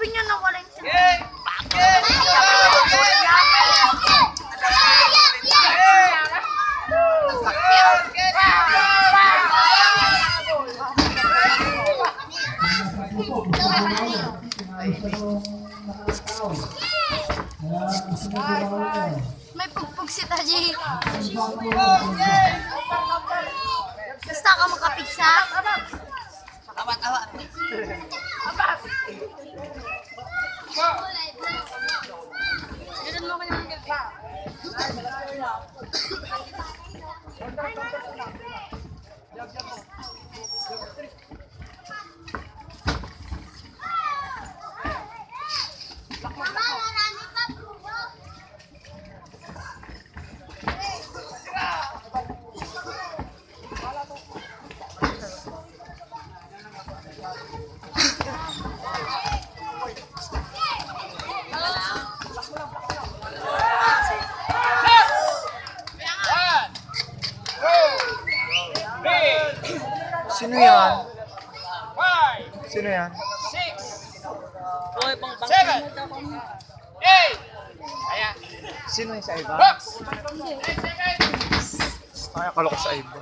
Hanapin nyo na wala yung may pugpug si Taji. Basta ka makapigsa. Awat. Ganun mo ko yung gilpa. Sino yan? Sino yan? 7, 8. Ayan. Sino yung sa iba? Box. Ay, akala ko sa iba.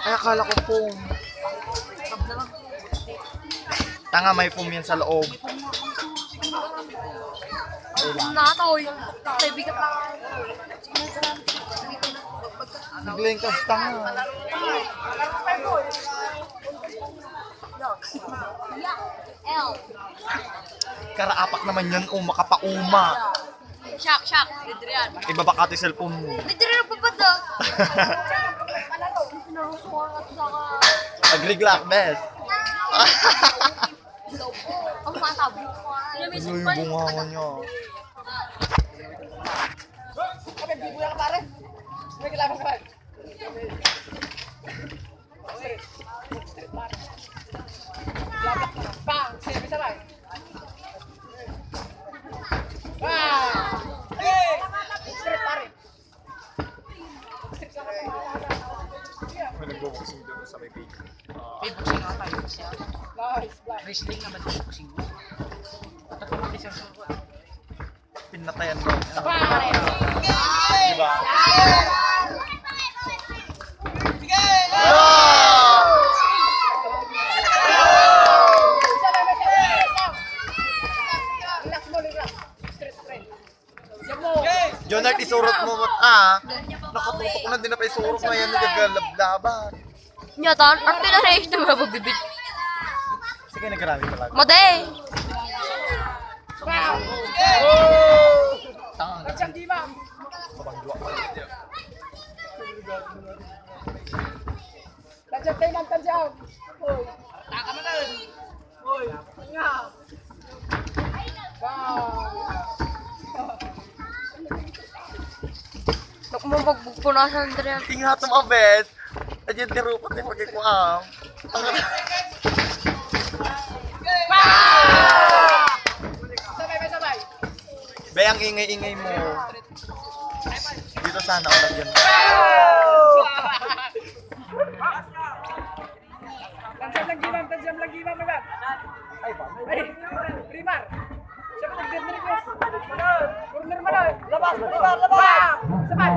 Ay, akala ko foam. Tanga, may foam yan sa loob. Natoy. Kaibigan pa. Naglayang ka sa tanga. L. Karaapak naman yan, makapauma. Shock. Adrian. Ibabakati cellphone mo. Adrian pa ba daw? Agriglak, best. Ang matabo. Ano yung bunga niya? May nagbo-boxing doon sa may page. Boxing nga tayo. Wrestling naman yung boxing. Patatuloy siya sa Pinatayan mo. Diba? Jonard, isurot mo nakatutok ko na din na pa isurot na yan, nagagalaban. Nyata, arte na rin ito mga bibit. Sige, nagkarami talaga. Mate! Kabangdua. Nagmabagbog po na sa Andrea. Tingnan ito mga best. Adyan tirupat yung magkikuam. Be, ang ingay-ingay mo. Dito sana ako lagyan. Tansiyam lagi, ma'am. Ay, Primar. Siya pa nag-request. Corner mo na. Labas. Sabay.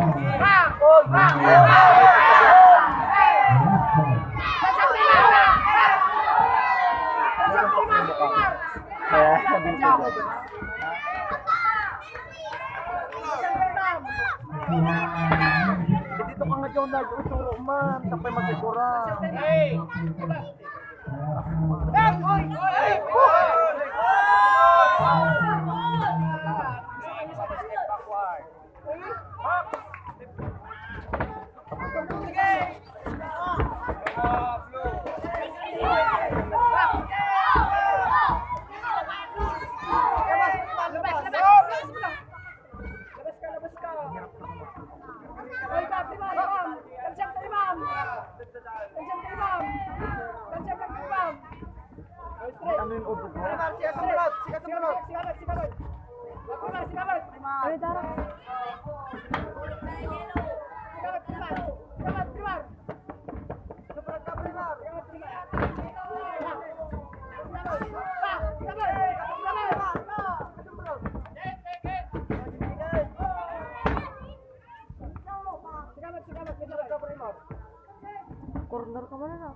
Kaya, sabi ko. Dito ka nga, Jonard. Usuro man. Tapay masigura. Hey! Ano yung ubo ko? Corner ka mana na?